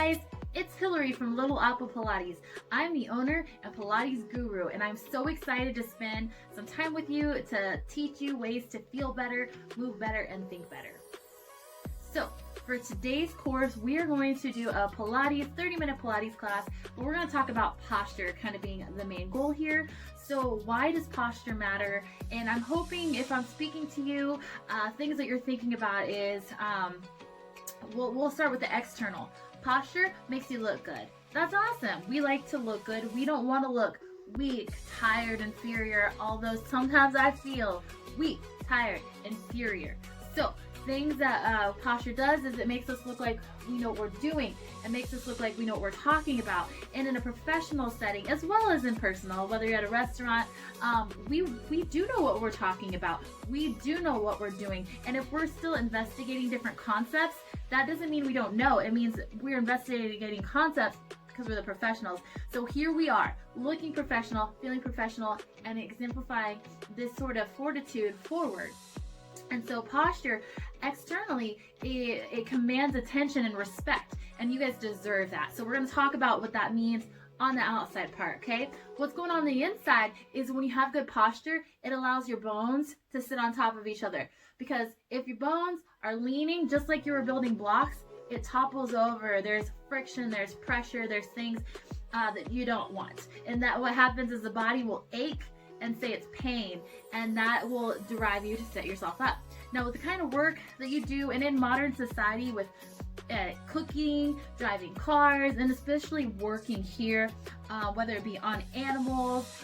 guys, it's Hillary from Little Apple Pilates. I'm the owner and Pilates guru, and I'm so excited to spend some time with you to teach you ways to feel better, move better, and think better. So for today's course, we are going to do a Pilates, 30-minute Pilates class, but we're going to talk about posture kind of being the main goal here. So why does posture matter? And I'm hoping if I'm speaking to you, things that you're thinking about is, we'll start with the external. Posture makes you look good. That's awesome. We like to look good. We don't want to look weak, tired, inferior, although sometimes I feel weak, tired, inferior. So things that posture does is it makes us look like we know what we're doing. It makes us look like we know what we're talking about. And in a professional setting, as well as in personal, whether you're at a restaurant, we do know what we're talking about. We do know what we're doing. And if we're still investigating different concepts, that doesn't mean we don't know. It means we're investigating concepts because we're the professionals. So here we are, looking professional, feeling professional, and exemplifying this sort of fortitude forward. And so posture, externally, it commands attention and respect, and you guys deserve that. So we're going to talk about what that means on the outside part, okay? What's going on the inside is when you have good posture, it allows your bones to sit on top of each other. Because if your bones are leaning, just like you were building blocks, it topples over. There's friction, there's pressure, there's things that you don't want. And that what happens is the body will ache and say it's pain, and that will drive you to set yourself up. Now with the kind of work that you do, and in modern society with cooking, driving cars, and especially working here, whether it be on animals,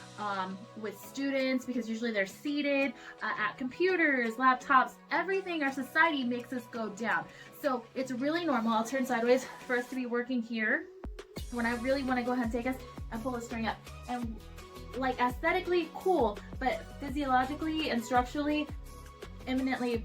with students, because usually they're seated, at computers, laptops, everything, our society makes us go down. So it's really normal, I'll turn sideways, for us to be working here when I really want to go ahead and take us and pull the string up. And like aesthetically cool, but physiologically and structurally eminently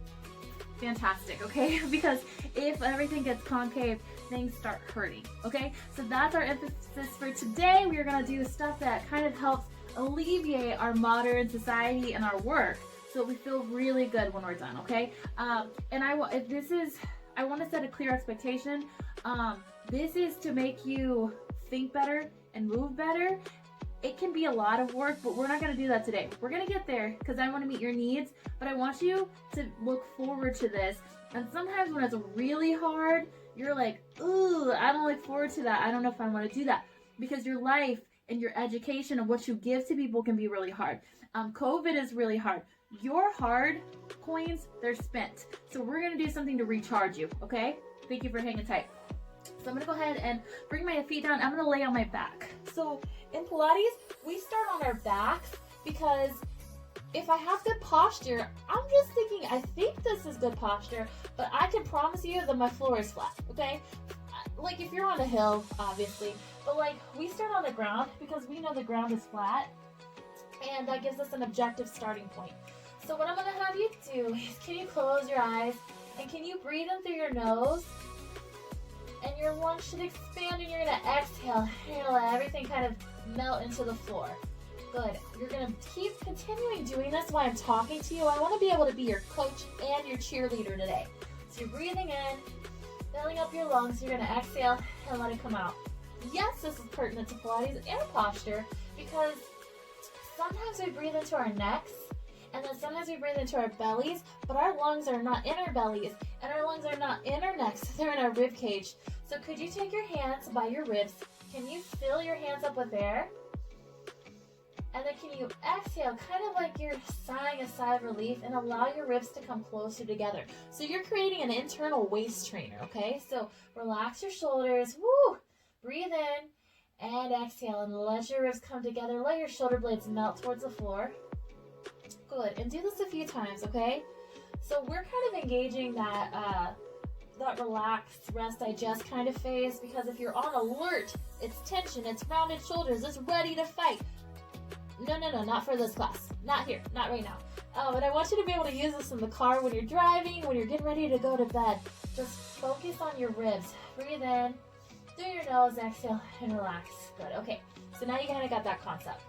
fantastic, okay? Because if everything gets concave, things start hurting, okay? So that's our emphasis for today. We are going to do stuff that kind of helps alleviate our modern society and our work, so we feel really good when we're done, okay? And I want to set a clear expectation. This is to make you think better and move better. It can be a lot of work, but we're not going to do that today. We're going to get there because I want to meet your needs, but I want you to look forward to this. And sometimes when it's really hard, you're like, ooh, I don't look forward to that. I don't know if I want to do that, because your life and your education and what you give to people can be really hard. COVID is really hard. Your hard coins, they're spent. So we're going to do something to recharge you, okay? Thank you for hanging tight. So I'm going to go ahead and bring my feet down. I'm going to lay on my back. So in Pilates, we start on our backs because if I have good posture, I'm just thinking, I think this is good posture, but I can promise you that my floor is flat, okay? Like if you're on a hill, obviously, but like we start on the ground because we know the ground is flat, and that gives us an objective starting point. So what I'm going to have you do is, can you close your eyes and can you breathe in through your nose? And your lungs should expand, and you're going to exhale. You're going to let everything kind of melt into the floor. Good. You're going to keep continuing doing this while I'm talking to you. I want to be able to be your coach and your cheerleader today. So you're breathing in, filling up your lungs. You're going to exhale and let it come out. Yes, this is pertinent to Pilates and posture, because sometimes we breathe into our necks, and then sometimes we breathe into our bellies, but our lungs are not in our bellies, and our lungs are not in our necks, they're in our rib cage. So could you take your hands by your ribs? Can you fill your hands up with air? And then can you exhale, kind of like you're sighing a sigh of relief, and allow your ribs to come closer together. So you're creating an internal waist trainer, okay? So relax your shoulders, woo! Breathe in and exhale, and let your ribs come together. Let your shoulder blades melt towards the floor. Good, and do this a few times, okay? So we're kind of engaging that relax, rest, digest kind of phase, because if you're on alert, it's tension, it's rounded shoulders, it's ready to fight. No, not for this class. Not here, not right now. But I want you to be able to use this in the car when you're driving, when you're getting ready to go to bed. Just focus on your ribs. Breathe in, through your nose, exhale, and relax. Good, okay. So now you kind of got that concept.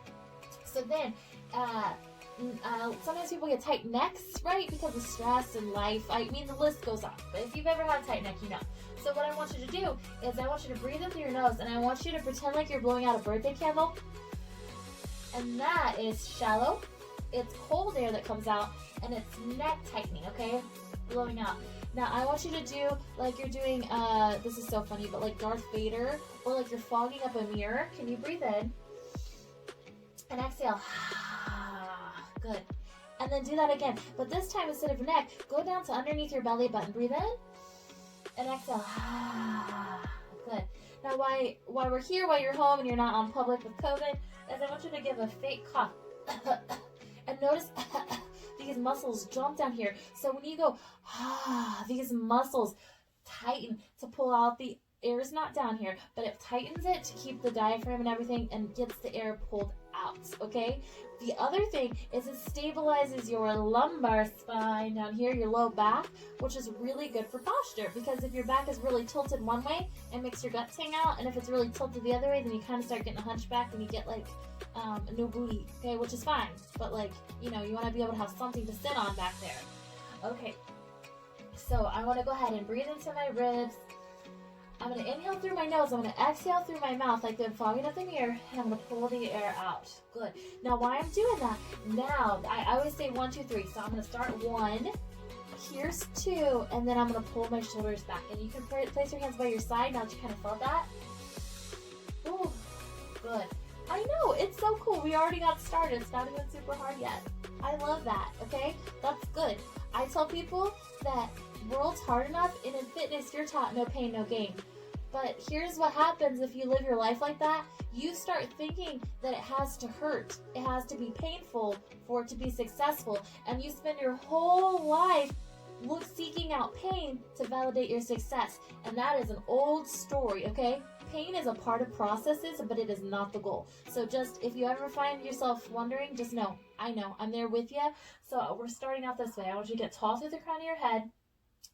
So then, Sometimes people get tight necks, right? Because of stress and life. I mean, the list goes on. But if you've ever had a tight neck, you know. So what I want you to do is I want you to breathe in through your nose, and I want you to pretend like you're blowing out a birthday candle. And that is shallow. It's cold air that comes out, and it's neck tightening, okay? Blowing out. Now, I want you to do like you're doing, this is so funny, but like Darth Vader, or like you're fogging up a mirror. Can you breathe in? And exhale. Good. And then do that again. But this time, instead of neck, go down to underneath your belly button. Breathe in. And exhale. Good. Now, while we're here, while you're home and you're not on public with COVID, is I want you to give a fake cough. And notice these muscles jump down here. So when you go, these muscles tighten to pull out the air. Is not down here, but it tightens it to keep the diaphragm and everything and gets the air pulled out, okay? The other thing is it stabilizes your lumbar spine down here, your low back, which is really good for posture, because if your back is really tilted one way, it makes your guts hang out, and if it's really tilted the other way, then you kind of start getting a hunchback and you get like no booty, okay, which is fine, but like, you know, you want to be able to have something to sit on back there. Okay, so I want to go ahead and breathe into my ribs. I'm going to inhale through my nose. I'm going to exhale through my mouth like I'm fogging up the mirror, and I'm going to pull the air out. Good. Now, while I'm doing that, now, I always say 1, 2, 3. So I'm going to start 1, here's 2, and then I'm going to pull my shoulders back. And you can place your hands by your side now that you kind of felt that. Ooh, good. I know, it's so cool. We already got started. It's not even super hard yet. I love that, okay? That's good. I tell people that world's hard enough, and in fitness, you're taught no pain, no gain. But here's what happens if you live your life like that. You start thinking that it has to hurt. It has to be painful for it to be successful. And you spend your whole life seeking out pain to validate your success. And that is an old story, okay? Pain is a part of processes, but it is not the goal. So just, if you ever find yourself wondering, just know, I know, I'm there with you. So we're starting out this way. I want you to get tall through the crown of your head.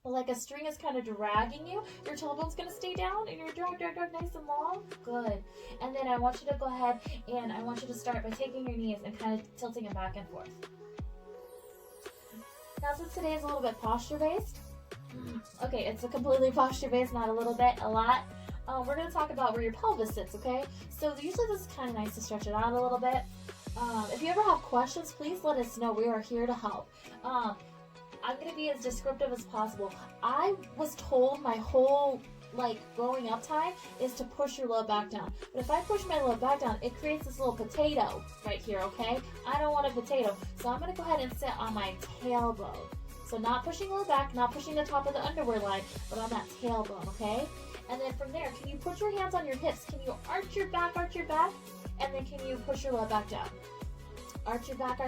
Like a string is kind of dragging you. Your tailbone's going to stay down and you're drag nice and long. Good. And then I want you to go ahead and I want you to start by taking your knees and kind of tilting them back and forth. Now, since today is a little bit posture-based, okay, it's a completely posture-based, not a little bit, a lot. We're going to talk about where your pelvis sits, okay? So usually this is kind of nice to stretch it out a little bit. If you ever have questions, please let us know. We are here to help. I'm going to be as descriptive as possible. I was told my whole, growing up time is to push your low back down. But if I push my low back down, it creates this little potato right here, okay? I don't want a potato. So I'm going to go ahead and sit on my tailbone. So not pushing low back, not pushing the top of the underwear line, but on that tailbone, okay? And then from there, can you put your hands on your hips? Can you arch your back, and then can you push your low back down? Arch your back,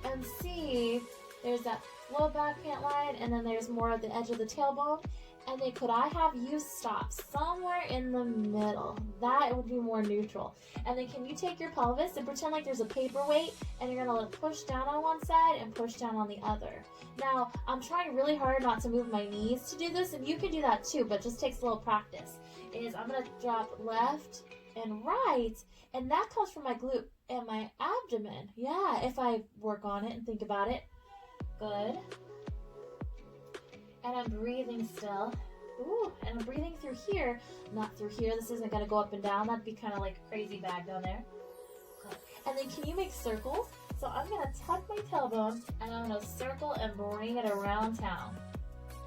and see... There's that low back pant line, and then there's more at the edge of the tailbone. And then could I have you stop somewhere in the middle? That would be more neutral. And then can you take your pelvis and pretend like there's a paperweight, and you're gonna let it push down on one side and push down on the other. Now, I'm trying really hard not to move my knees to do this, and you can do that too, but it just takes a little practice. I'm gonna drop left and right, and that comes from my glute and my abdomen. Yeah, if I work on it and think about it. Good. And I'm breathing still. Ooh, and I'm breathing through here, not through here. This isn't going to go up and down. That'd be kind of like a crazy bag down there. Good. And then can you make circles? So I'm going to tuck my tailbone, and I'm going to circle and bring it around town.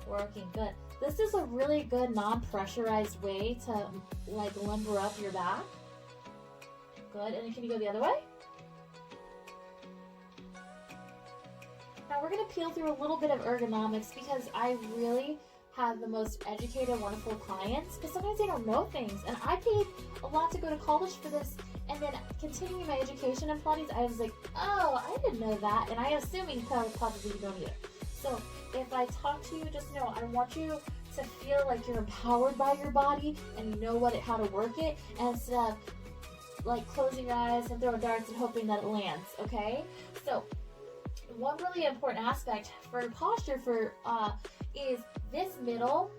Working. Good. This is a really good non-pressurized way to limber up your back. Good. And then can you go the other way? Now we're going to peel through a little bit of ergonomics because I really have the most educated, wonderful clients, but sometimes they don't know things. And I paid a lot to go to college for this, and then continuing my education in Pilates, I was like, oh, I didn't know that, and I'm assuming probably you don't either. So if I talk to you, just know I want you to feel like you're empowered by your body and you know how to work it, instead of closing your eyes and throwing darts and hoping that it lands, okay? So one really important aspect for posture is this middle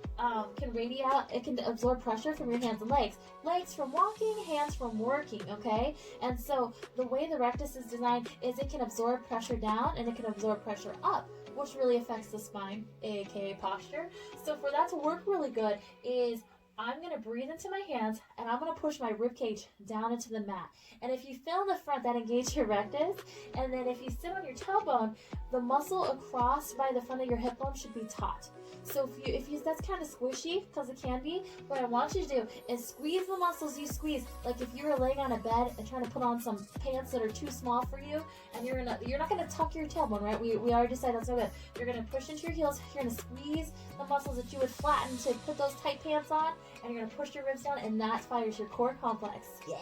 can radiate out, it can absorb pressure from your hands and legs. Legs from walking, hands from working, okay? And so the way the rectus is designed is it can absorb pressure down and it can absorb pressure up, which really affects the spine, aka posture. So for that to work really good is I'm going to breathe into my hands and I'm going to push my rib cage down into the mat. And if you feel in the front, that engages your rectus. And then if you sit on your tailbone, the muscle across by the front of your hip bone should be taut. So if you that's kind of squishy, because it can be, what I want you to do is squeeze the muscles you squeeze. Like if you were laying on a bed and trying to put on some pants that are too small for you, and you're not going to tuck your tailbone, right? We already decided that's no good. You're going to push into your heels. You're going to squeeze the muscles that you would flatten to put those tight pants on, and you're going to push your ribs down, and that fires your core complex. Yeah.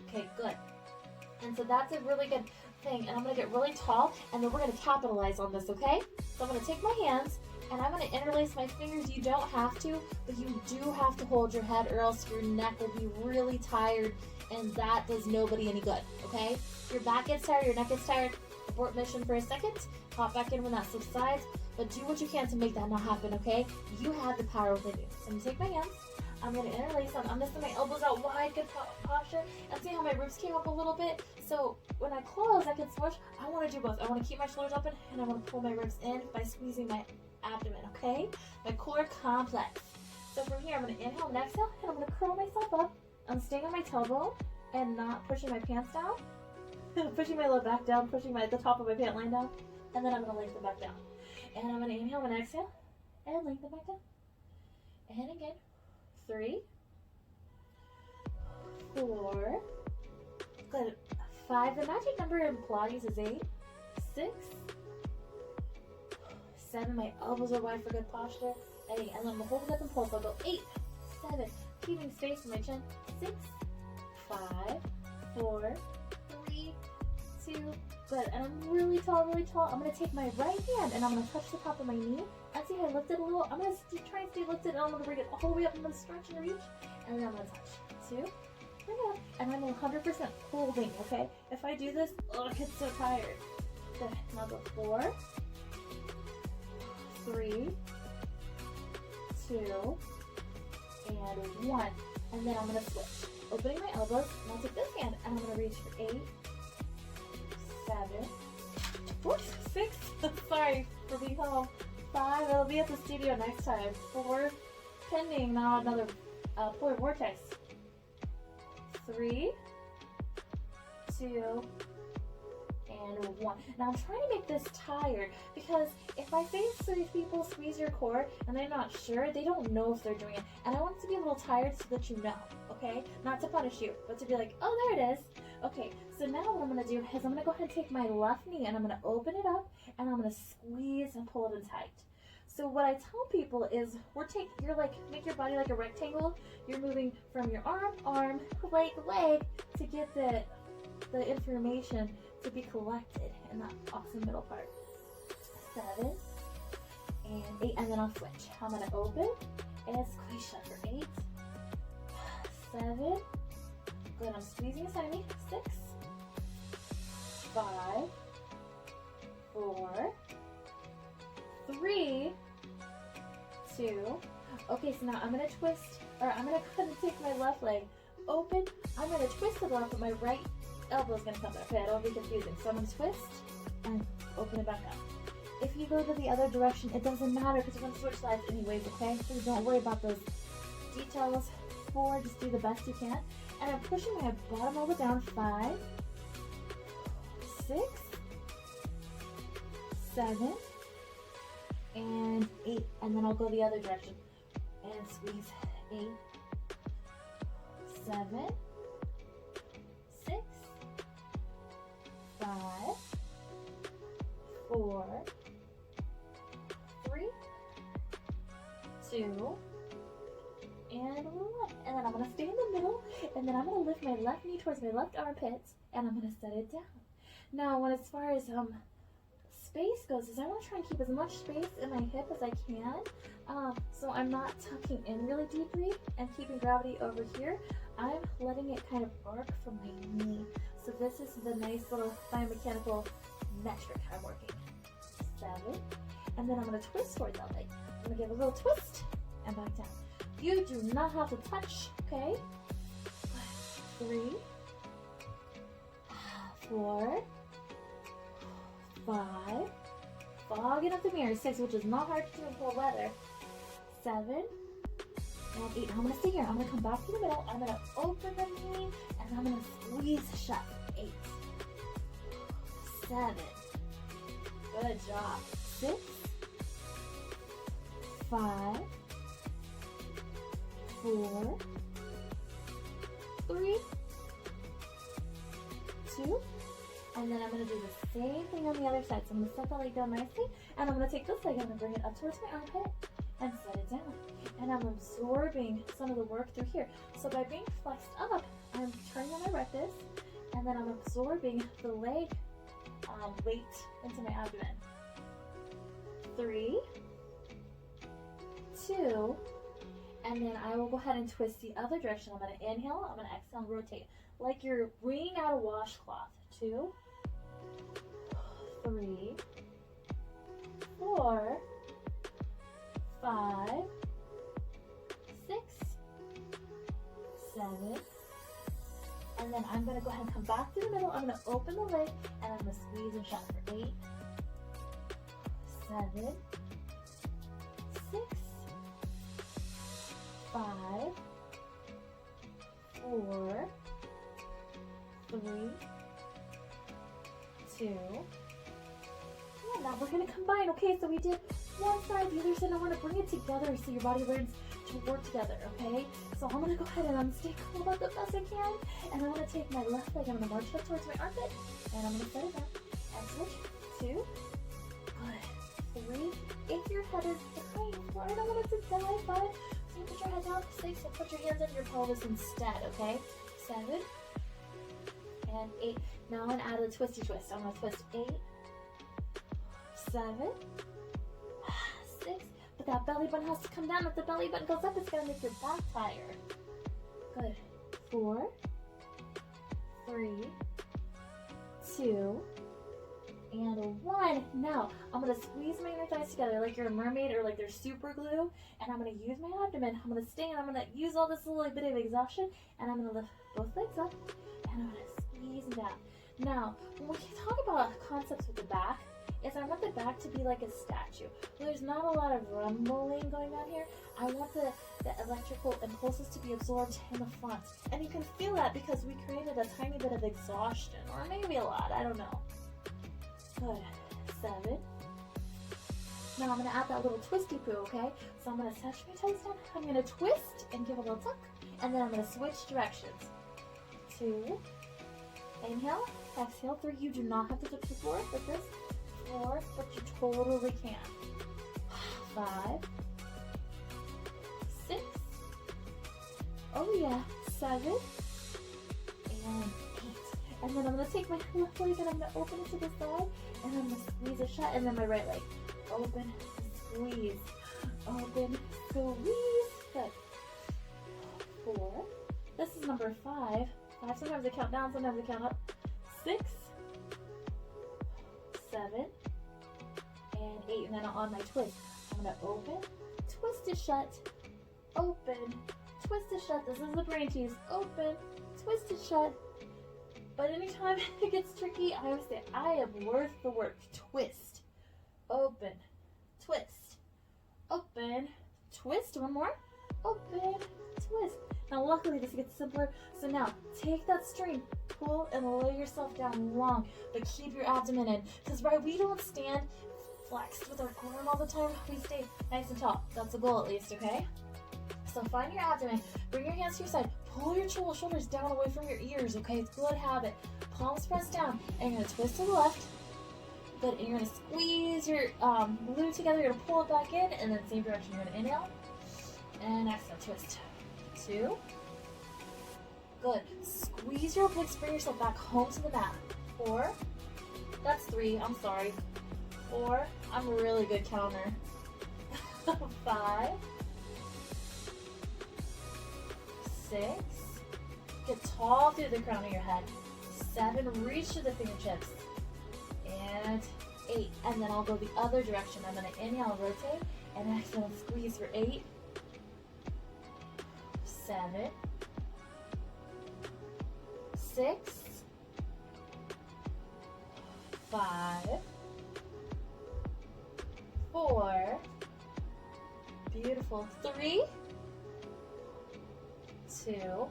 Okay, good. And so that's a really good thing. And I'm going to get really tall, and then we're going to capitalize on this, okay? So I'm going to take my hands, and I'm going to interlace my fingers. You don't have to, but you do have to hold your head, or else your neck will be really tired, and that does nobody any good, okay? Your back gets tired, your neck gets tired. Abort mission for a second. Hop back in when that subsides, but do what you can to make that not happen, okay? You have the power within you. So I'm going to take my hands. I'm going to interlace them. I'm going to send my elbows out wide, good posture, and see how my ribs came up a little bit. So when I close, I can switch. I want to do both. I want to keep my shoulders open, and I want to pull my ribs in by squeezing my abdomen, okay? My core complex. So from here, I'm going to inhale and exhale, and I'm going to curl myself up. I'm staying on my tailbone and not pushing my pants down. Pushing my low back down, pushing the top of my pant line down, and then I'm going to lengthen back down. And I'm going to inhale and exhale, and lengthen back down. And again. 3, 4, good, 5. The magic number in Pilates is 8, 6, 7. My elbows are wide for good posture. 8, and then I'm gonna hold it up and pulse. I'll go 8, 7, keeping space for my chin. 6, 5, 4, 3, 2. Good, and I'm really tall, really tall. I'm gonna take my right hand and I'm gonna touch the top of my knee. And see how I lifted a little? I'm gonna try and stay lifted, and I'm gonna bring it all the way up. I'm gonna stretch and reach, and then I'm gonna touch. 2, bring it up, and I'm 100% holding. Okay. If I do this, oh, I get so tired. Good. Now go 4, 3, 2, and 1. And then I'm gonna switch, opening my elbows. And I'll take this hand, and I'm gonna reach for 8, 7, 6. Sorry for being home. 5, it'll be at the studio next time. 4, pending now another polar vortex. 3, 2, and 1. Now I'm trying to make this tired because if I say to these people squeeze your core and they're not sure, they don't know if they're doing it. And I want it to be a little tired so that you know, okay? Not to punish you, but to be like, oh, there it is. Okay, so now what I'm going to do is I'm going to go ahead and take my left knee and I'm going to open it up and I'm going to squeeze and pull it in tight. So what I tell people is you're like, make your body like a rectangle. You're moving from your arm, leg, to get the information to be collected in that awesome middle part. 7 and 8, and then I'll switch. I'm going to open and squeeze shut for 8, 7, good, I'm squeezing inside me, 6, 5, 4, 3, 2. Okay, so now I'm going to twist, or I'm going to go ahead and take my left leg open. I'm going to twist it off, but my right elbow is going to come back. Okay, don't be confusing. So I'm going to twist and open it back up. If you go to the other direction, it doesn't matter because you're going to switch sides anyways, okay? So don't worry about those details. 4, just do the best you can. And I'm pushing my bottom elbow down. 5, 6, 7, and 8, and then I'll go the other direction and squeeze. 8, 7, 6, 5, 4, 3, 2, and 1. And then I'm going to stay in the middle, and then I'm going to lift my left knee towards my left armpit, and I'm going to set it down. Now, when as far as space goes, is I want to try and keep as much space in my hip as I can, so I'm not tucking in really deeply and keeping gravity over here. I'm letting it kind of arc from my knee. So this is the nice little biomechanical metric I'm working. 7, and then I'm going to twist towards that leg. I'm going to give a little twist and back down. You do not have to touch, okay? 3, 4, 5, fogging up the mirror, 6, which is not hard to do in cold weather, 7, and 8. Now I'm going to stay here. I'm going to come back to the middle. I'm going to open the knee, and I'm going to squeeze shut. 8, 7, good job, 6, 5, 4, 3, 2, and then I'm going to do the same thing on the other side. So I'm going to set that leg down nicely, and I'm going to take this leg and I'm going to bring it up towards my armpit and set it down. And I'm absorbing some of the work through here. So by being flexed up, I'm turning on my rectus, and then I'm absorbing the leg weight into my abdomen. 3, 2, and then I will go ahead and twist the other direction. I'm going to inhale, I'm going to exhale and rotate like you're wringing out a washcloth. 2, 3, 4, 5, 6, 7, and then I'm going to go ahead and come back to the middle. I'm going to open the leg, and I'm going to squeeze and shut for 8, 7, 6, 5, 4, 3, 2. Yeah, now we're going to combine. Okay, so we did one side, the other side. I want to bring it together so your body learns to work together, okay? So I'm going to go ahead and I'm stay cool about the best I can. And I'm going to take my left leg, I'm going to march up towards my armpit, and I'm going to set it down. And switch. 2. Good. 3. If your head is behind 4, I don't want it to die. 5. So you put your head down. 6. So put your hands on your pelvis instead, okay? 7. And 8. Now I'm going to add a twisty twist. I'm going to twist 8. 7. 6. But that belly button has to come down. If the belly button goes up, it's going to make your back tired. Good. 4, 3, 2, and 1. Now, I'm going to squeeze my inner thighs together like you're a mermaid or like they're super glue. And I'm going to use my abdomen. I'm going to stay and I'm going to use all this little bit of exhaustion. And I'm going to lift both legs up. And I'm going to squeeze them down. Now, when we talk about concepts with the back, is I want the back to be like a statue. Well, there's not a lot of rumbling going on here. I want the electrical impulses to be absorbed in the front. And you can feel that because we created a tiny bit of exhaustion, or maybe a lot, I don't know. Good. 7. Now I'm going to add that little twisty poo, okay? So I'm going to touch my toes down. I'm going to twist and give a little tuck. And then I'm going to switch directions. 2. Inhale. Exhale. 3. You do not have to touch the floor like this. 4, but you totally can. 5, 6, oh yeah, 7, and 8. And then I'm going to take my left leg and I'm going to open it to the side, and I'm going to squeeze it shut, and then my right leg. Open, squeeze, open, squeeze. Good. 4. This is number 5. 5, sometimes I count down, sometimes I count up. 6, 7, and 8, and then on my twist, I'm going to open, twist it shut, open, twist it shut. This is the brain tease. Open, twist it shut. But anytime it gets tricky, I always say, I am worth the work. Twist, open, twist, open, twist. One more, open, twist. Now luckily this gets simpler. So now take that string, pull and lay yourself down long, but keep your abdomen in. Because right, we don't stand flexed with our arm all the time. We stay nice and tall. That's the goal at least, okay? So find your abdomen, bring your hands to your side, pull your shoulders down away from your ears, okay? It's a good habit. Palms pressed down, and you're gonna twist to the left. Good, and you're gonna squeeze your glute together, you're gonna pull it back in, and then same direction. You're gonna inhale, and exhale, twist. 2. Good. Squeeze your obliques, bring yourself back home to the mat. 4. That's 3, I'm sorry. 4. I'm a really good counter. 5. 6. Get tall through the crown of your head. 7. Reach to the fingertips. and 8. And then I'll go the other direction. I'm going to inhale, rotate, and exhale, squeeze for 8, 7, 6, 5, 4, beautiful, 3, 2,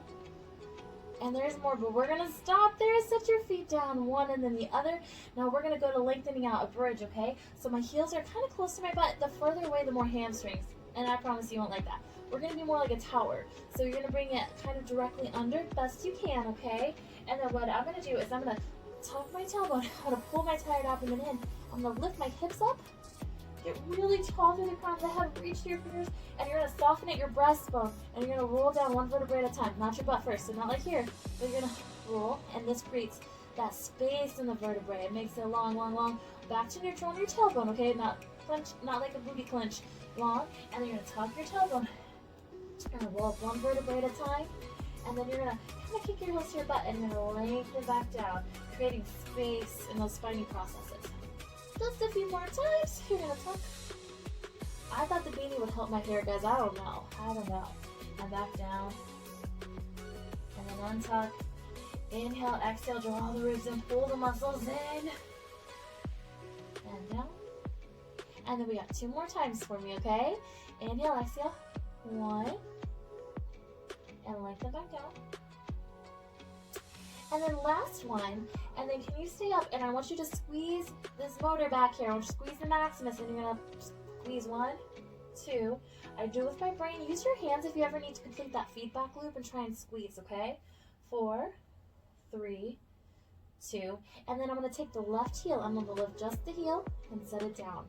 and there's more, but we're gonna stop there. Set your feet down, one and then the other. Now we're gonna go to lengthening out a bridge, okay? So my heels are kind of close to my butt. The further away, the more hamstrings, and I promise you won't like that. We're gonna be more like a tower. So you're gonna bring it kind of directly under, best you can, okay? And then what I'm gonna do is I'm gonna tuck my tailbone. I'm gonna pull my tired abdomen in. I'm gonna lift my hips up, get really tall through the crown of the head, reach to your fingers, and you're gonna soften at your breastbone, and you're gonna roll down one vertebrae at a time, not your butt first, so not like here, but you're gonna roll, and this creates that space in the vertebrae. It makes it long, long, long, back to neutral on your tailbone, okay? Not clench, not like a booty clench, long, and then you're gonna tuck your tailbone. You're gonna roll up one vertebrae at a time, and then you're gonna kind of kick your heels to your butt, and you're gonna lengthen back down, creating space in those spiny processes. Just a few more times. You're gonna tuck. I thought the beanie would help my hair, guys. I don't know. And back down. And then untuck. Inhale, exhale, draw all the ribs in, pull the muscles in. And down. And then we got 2 more times for me, okay? Inhale, exhale. 1. And lengthen back down. And then last one, and then can you stay up, and I want you to squeeze this motor back here. I want you to squeeze the maximus, and you're gonna squeeze 1, 2. I do it with my brain. Use your hands if you ever need to complete that feedback loop and try and squeeze, okay? 4, 3, 2. And then I'm gonna take the left heel. I'm gonna lift just the heel and set it down.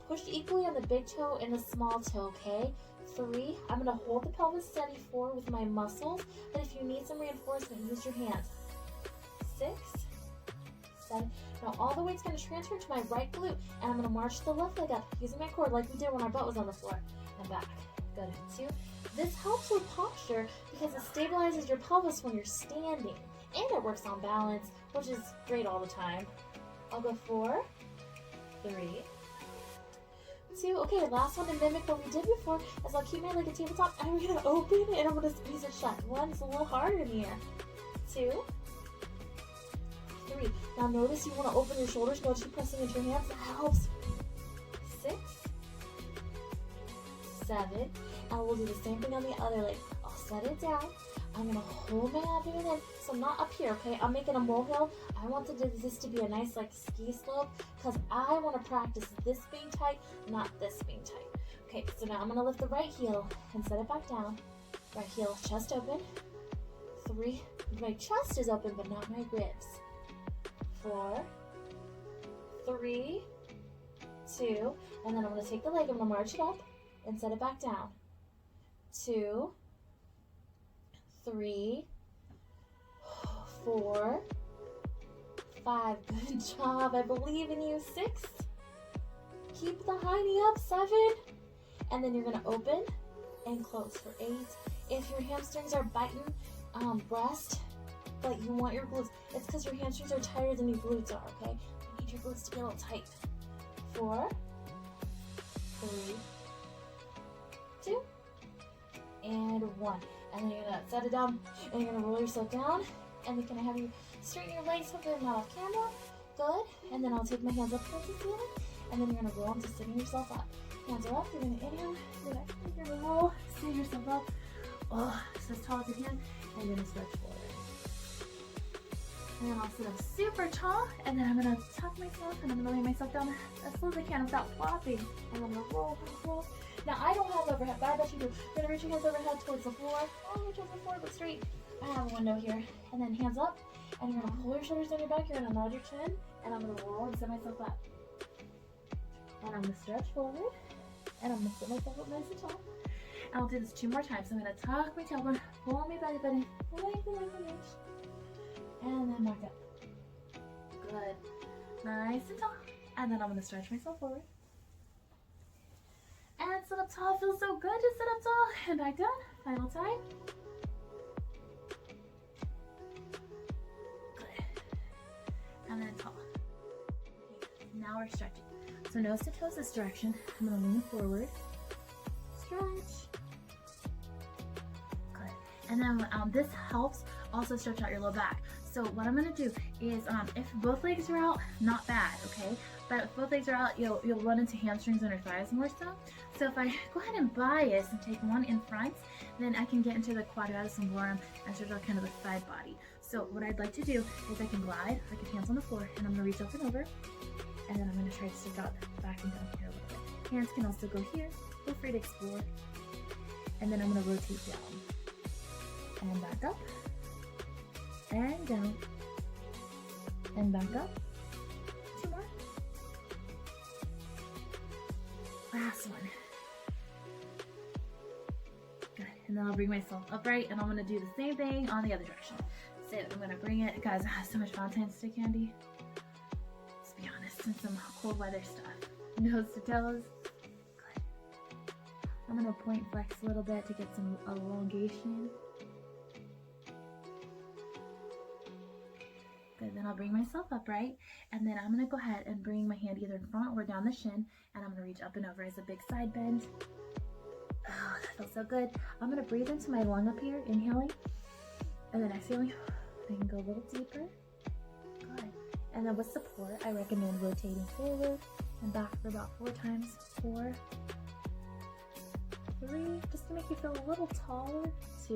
Push equally on the big toe and the small toe, okay? 3. I'm gonna hold the pelvis steady. 4 with my muscles, but if you need some reinforcement, use your hands. 6, 7. Now all the weight's going to transfer to my right glute, and I'm going to march the left leg up using my cord like we did when our butt was on the floor. And back. Good. 2. This helps with posture because it stabilizes your pelvis when you're standing, and it works on balance, which is great all the time. I'll go 4, 3, 2. Okay, last one to mimic what we did before is I'll keep my leg at tabletop, and I'm going to open it, and I'm going to squeeze it shut. 1 is a little harder in the air. 2, 3. Now notice you want to open your shoulders, don't keep pressing into your hands. That helps. 6, 7, and we'll do the same thing on the other leg. I'll set it down. I'm going to hold my abdomen in, so not up here, okay? I'm making a molehill. I want this to be a nice like ski slope because I want to practice this being tight, not this being tight. Okay, so now I'm going to lift the right heel and set it back down. Right heel, chest open. 3, my chest is open, but not my ribs. 4, 3, 2, and then I'm going to take the leg, I'm going to march it up and set it back down. 2, 3, 4, 5, good job, I believe in you. 6, keep the high knee up. 7, and then you're going to open and close for 8. If your hamstrings are biting breast, but you want your glutes, it's because your hamstrings are tighter than your glutes are, okay? You need your glutes to be a little tight. 4, 3, 2, and 1. And then you're gonna set it down, and you're gonna roll yourself down, and then can I have you straighten your legs so they're not off camera? Good. And then I'll take my hands up towards the ceiling, and then you're gonna roll into sitting yourself up. Hands are up, you're gonna inhale, you're gonna roll, sit yourself up. Oh, so as tall as you can, and you're gonna stretch forward. And then I'll sit up super tall, and then I'm gonna tuck myself, and I'm gonna lay myself down as slow as I can without flopping. And I'm gonna roll, roll. Now I don't have overhead, but I bet you do. You're gonna reach your hands overhead towards the floor. Oh, towards the floor, but straight. I have a window here. And then hands up, and you're gonna pull your shoulders down your back. You're gonna nod your chin, and I'm gonna roll and set myself up. And I'm gonna stretch forward, and I'm gonna sit myself up nice and tall. And I'll do this 2 more times. So I'm gonna tuck my tailbone, pull my belly button, lengthen, lengthen, lengthen. And then back up. Good. Nice and tall. And then I'm going to stretch myself forward. And sit up tall. Feels so good to sit up tall. And back down. Final time. Good. And then tall. more stretching. So nose to toes this direction. I'm gonna lean forward. Stretch. Good. And then this helps also stretch out your low back. So what I'm gonna do is, if both legs are out, not bad, okay? But if both legs are out, you'll run into hamstrings and your thighs more so. So if I go ahead and bias and take one in front, then I can get into the quadratus lumborum and stretch out kind of the side body. So what I'd like to do is I can glide, I can hands on the floor, and I'm gonna reach up and over, and then I'm gonna try to stretch out back and down here a little bit. Hands can also go here, feel free to explore. And then I'm gonna rotate down, and back up, and down, and back up. 2 more. Last one. Good. And then I'll bring myself upright, and I'm gonna do the same thing on the other direction. So I'm gonna bring it. Guys, I have so much Valentine's Day candy. Let's be honest, and some cold weather stuff. Nose to toes. Good. I'm gonna point flex a little bit to get some elongation. Good, then I'll bring myself upright, and then I'm gonna go ahead and bring my hand either in front or down the shin, and I'm gonna reach up and over as a big side bend. Oh, that feels so good. I'm gonna breathe into my lung up here, inhaling, and then exhaling. I can go a little deeper. Good. And then with support, I recommend rotating forward and back for about 4 times. 4, 3, just to make you feel a little taller. 2,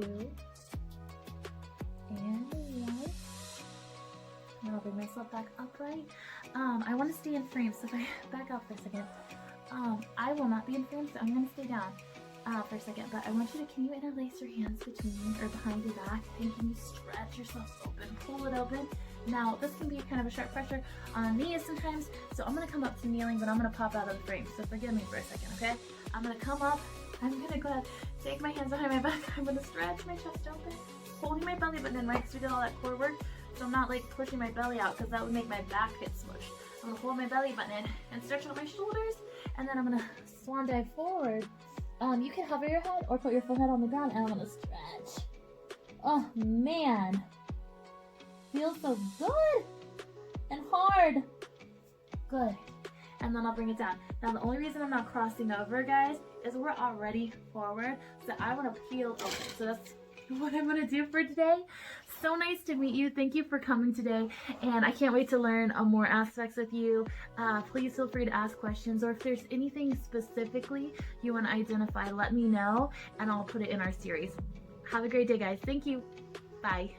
and 1. And I'll bring myself back upright. I want to stay in frame, so if I back out for a second, I will not be in frame, so I'm going to stay down for a second. But I want you to, can you interlace your hands between or behind your back, and can you stretch yourself open, pull it open. Now, this can be kind of a sharp pressure on the knees sometimes, so I'm going to come up to kneeling, but I'm going to pop out of the frame, so forgive me for a second, okay? I'm going to come up, I'm going to go ahead, take my hands behind my back, I'm going to stretch my chest open, holding my belly button in, right, because we did all that core work. So I'm not like pushing my belly out because that would make my back get smushed. I'm gonna hold my belly button in and stretch out my shoulders, and then I'm gonna swan dive forward. You can hover your head or put your forehead on the ground, and I'm gonna stretch. Oh man, feels so good and hard. Good. And then I'll bring it down. Now the only reason I'm not crossing over, guys, is we're already forward, so I want to peel open. So that's what I'm gonna do for today. So nice to meet you. Thank you for coming today, and I can't wait to learn more aspects with you. Please feel free to ask questions, or if there's anything specifically you want to identify, let me know and I'll put it in our series. Have a great day, guys. Thank you. Bye.